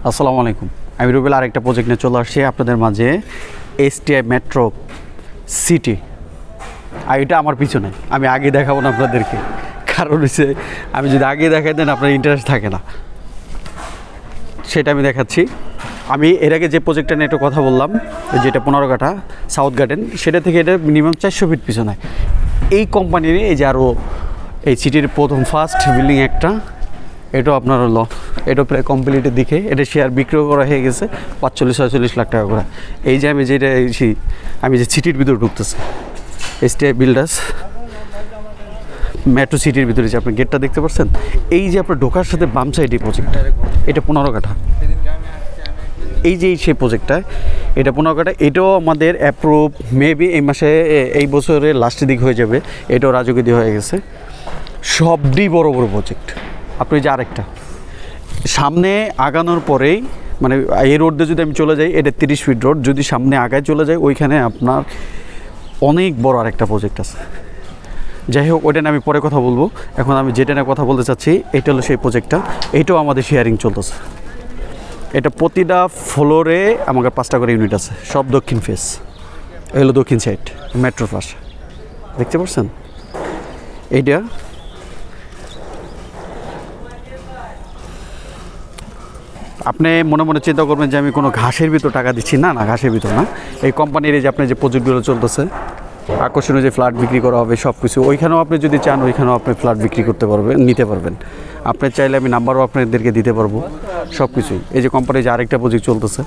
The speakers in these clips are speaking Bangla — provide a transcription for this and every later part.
আসসালামু আলাইকুম। আমি রুবেল আরেকটা প্রজেক্ট নিয়ে চলে আসছি আপনাদের মাঝে, এসটিআই মেট্রো সিটি। আর এটা আমার পিছনে, আমি আগে দেখাবো না আপনাদেরকে, কারণ হচ্ছে আমি যদি আগে দেখাই দেন আপনার ইন্টারেস্ট থাকে না, সেটা আমি দেখাচ্ছি। আমি এর আগে যে প্রজেক্টটা নিয়ে একটু কথা বললাম, যেটা 15 কাঠা সাউথ গার্ডেন, সেটা থেকে এটা মিনিমাম 400 ফিট পিছনে। এই কোম্পানির এই যে আরও এই সিটির প্রথম ফার্স্ট বিল্ডিং একটা, এটাও আপনার হলো, এটাও প্রায় কমপ্লিটের দিকে, এটা শেয়ার বিক্রি করা হয়ে গেছে 45-46 লাখ টাকা করে। এই যে আমি যে সিটির ভিতরে ঢুকতেছি, এসটিআই বিল্ডার্স মেট্রো সিটির ভিতরে যে আপনি গেটটা দেখতে পাচ্ছেন, এই যে আপনার ঢোকার সাথে বাম সাইডে প্রজেক্টটা, এটা 15 কাঠা। এই যে সেই প্রজেক্টটা, এটা 15 কাঠা, এটাও আমাদের অ্যাপ্রুভ মেবি এই মাসে, এই বছরের লাস্টের দিক হয়ে যাবে। এটাও রাজুকেদি হয়ে গেছে। সবই বড় বড় প্রজেক্ট। আপনি যে আরেকটা সামনে আগানোর পরেই, মানে এই রোড দিয়ে যদি আমি চলে যাই, এটা 30 ফিট রোড, যদি সামনে আগায় চলে যায় ওইখানে আপনার অনেক বড় আরেকটা প্রজেক্ট আছে। যাই হোক, ওইটা নিয়ে আমি পরে কথা বলবো। এখন আমি যেটা নিয়ে কথা বলতে চাচ্ছি, এটা হলো সেই প্রজেক্টটা। এটাও আমাদের শেয়ারিং চলতেছে। এটা প্রতিটা ফ্লোরে আমাদের 5টা করে ইউনিট আছে, সব দক্ষিণ ফেস। এই হলো দক্ষিণ সাইড, মেট্রো প্লাস দেখতে পাচ্ছেন। এইটা আপনি মনে মনে চিন্তা করবেন যে আমি কোনো ঘাসের ভিতর টাকা দিচ্ছি, না, ঘাসের ভিতর না। এই কোম্পানির যে আপনার যে প্রজেক্টগুলো চলতেছে, আকর্ষণীয় যে ফ্ল্যাট বিক্রি করা হবে সব কিছু, ওইখানেও আপনি যদি চান ওইখানেও আপনি ফ্ল্যাট বিক্রি করতে পারবেন, নিতে পারবেন। আপনি চাইলে আমি নাম্বারও আপনাদেরকে দিতে পারবো, সব কিছুই। এই যে কোম্পানির যে আরেকটা প্রজেক্ট চলতেছে,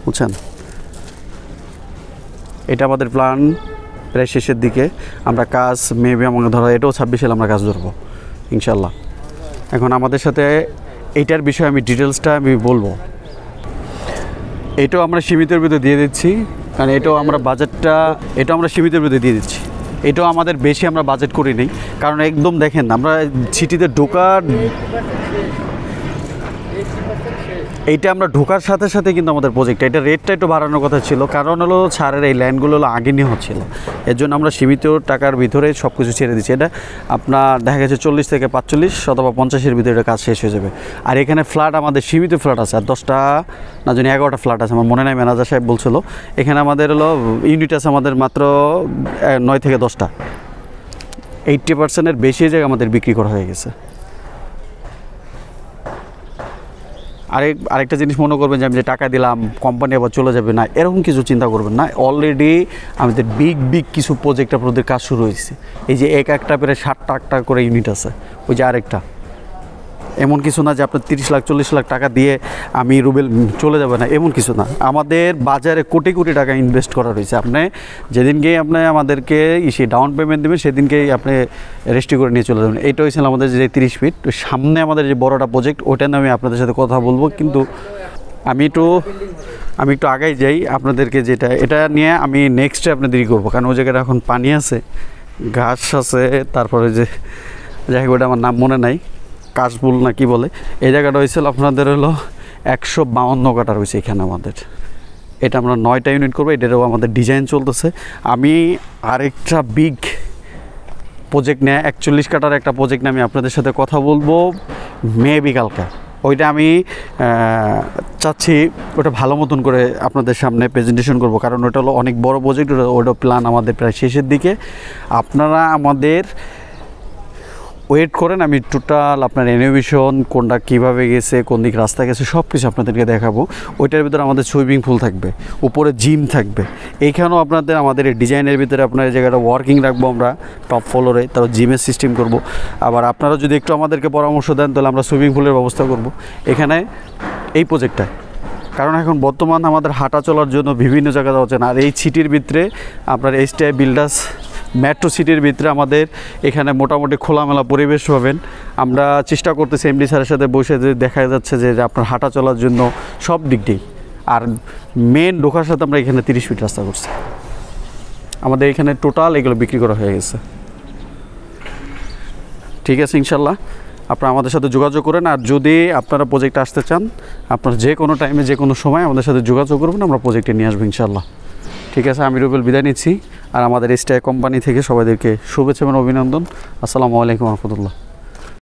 বুঝছেন, এটা আমাদের প্ল্যান প্রায় শেষের দিকে। আমরা কাজ মেবি আমাকে ধরো এটাও 26 সালে আমরা কাজ ধরবো ইনশাল্লাহ। এখন আমাদের সাথে এইটার বিষয়ে আমি ডিটেলসটা আমি বলবো। এটাও আমরা সীমিতের ভিতরে দিয়ে দিচ্ছি, কারণ এটাও আমরা সীমিতের ভিতরে দিয়ে দিচ্ছি। এটাও আমাদের বেশি আমরা বাজেট করি নেই, কারণ একদম দেখেন আমরা সিটিতে এইটা আমরা ঢোকার সাথে সাথে কিন্তু আমাদের প্রজেক্টটা, এটা রেটটা একটু বাড়ানোর কথা ছিল, কারণ হলো ছাড়ের এই ল্যান্ডগুলো হলো আগে নিয়ে হচ্ছিলো। এর জন্য আমরা সীমিত টাকার ভিতরে সব কিছু ছেড়ে দিচ্ছি। এটা আপনার দেখা গেছে 40 থেকে 45 অথবা 50-এর ভিতরে কাজ শেষ হয়ে যাবে। আর এখানে ফ্ল্যাট আমাদের সীমিত ফ্ল্যাট আছে, আর 10টা না জানি 11টা ফ্ল্যাট আছে, আমার মনে নাই, ম্যানেজার সাহেব বলছিল। এখানে আমাদের হলো ইউনিট আছে আমাদের মাত্র 9 থেকে 10টা। 80%-এর বেশি জায়গা আমাদের বিক্রি করা হয়ে গেছে। আরেকটা জিনিস মনে করবেন যে আমি যে টাকা দিলাম কোম্পানি আবার চলে যাবে, না, এরকম কিছু চিন্তা করবেন না। অলরেডি আমাদের বিগ কিছু প্রজেক্ট আপনাদের কাজ শুরু হয়েছে। এই যে একটা প্রায় 60-8টা করে ইউনিট আছে। ওই যে আরেকটা, এমন কিছু না যে আপনার 30 লাখ 40 লাখ টাকা দিয়ে আমি রুবেল চলে যাবে না, এমন কিছু না। আমাদের বাজারে কোটি টাকা ইনভেস্ট করা রয়েছে। আপনি যেদিনকেই আপনি আমাদেরকে ডাউন পেমেন্ট দেবেন, সেদিনকেই আপনি রেজিস্ট্রি করে নিয়ে চলে যাবেন। এইটা হয়েছিল আমাদের যে 30 ফিট। তো সামনে আমাদের যে বড়টা প্রজেক্ট, ওটা নিয়ে আমি আপনাদের সাথে কথা বলবো, কিন্তু আমি একটু আগাই যাই আপনাদেরকে। এটা নিয়ে আমি নেক্সটে আপনাদেরই করবো, কারণ ওই জায়গাটা এখন পানি আছে, ঘাস আছে, তারপরে যে যাই হোক ওটা আমার নাম মনে নাই, কাশবুল না কি বলে। এই জায়গাটা হয়েছিল আপনাদের হলো 152 কাঠা রয়েছে এখানে আমাদের। এটা আমরা 9টা ইউনিট করবো। এটারও আমাদের ডিজাইন চলতেছে। আমি আরেকটা বিগ প্রজেক্ট নিয়ে 41 কাঠার একটা প্রজেক্ট নিয়ে আমি আপনাদের সাথে কথা বলবো মেবি কালকে। ওইটা আমি চাচ্ছি ওটা ভালো মতন করে আপনাদের সামনে প্রেজেন্টেশন করব, কারণ ওটা হলো অনেক বড় প্রজেক্ট। ওটা প্ল্যান আমাদের প্রায় শেষের দিকে। আপনারা আমাদের ওয়েট করেন, আমি টোটাল আপনার রেনোভেশন কোনটা কীভাবে গেছে, কোন দিক রাস্তা গেছে, সব কিছু আপনাদেরকে দেখাবো। ওইটার ভিতরে আমাদের সুইমিং পুল থাকবে, উপরে জিম থাকবে। এইখানেও আমাদের এই ডিজাইনের ভিতরে আপনার এই জায়গাটা ওয়ার্কিং রাখবো আমরা টপ ফ্লোরে, তারপর জিমের সিস্টেম করব। আবার আপনারা যদি একটু আমাদেরকে পরামর্শ দেন, তাহলে আমরা সুইমিং পুলের ব্যবস্থা করব এখানে এই প্রজেক্টটায়। কারণ এখন বর্তমান আমাদের হাঁটা চলার জন্য বিভিন্ন জায়গা যাওয়া হচ্ছে না। আর এই সিটির ভিতরে আপনার এসটিআই বিল্ডার্স মেট্রো সিটির ভিতরে আমাদের এখানে মোটামুটি খোলামেলা পরিবেশ পাবেন। আমরা চেষ্টা করতেছি এমডি স্যারের সাথে বসে, যে দেখা যাচ্ছে যে আপনার হাঁটা চলার জন্য সব দিক দিয়েই। আর মেন ঢোকার সাথে আমরা এখানে 30 ফিট রাস্তা করছি। আমাদের এখানে টোটাল এগুলো বিক্রি করা হয়ে গেছে। ঠিক আছে, ইনশাল্লাহ আপনারা আমাদের সাথে যোগাযোগ করেন। আর যদি আপনারা প্রজেক্টে আসতে চান, আপনারা যে কোনো টাইমে যে কোনো সময় আমাদের সাথে যোগাযোগ করবেন, আমরা প্রজেক্টে নিয়ে আসবো ইনশাল্লাহ। ঠিক আছে, আমি রুবেল বিদায় নিচ্ছি। আর আমাদের এসটিআই কোম্পানি থেকে সবাইদেরকে শুভেচ্ছা এবং অভিনন্দন। আসসালামু আলাইকুম রহমতুল্লাহ।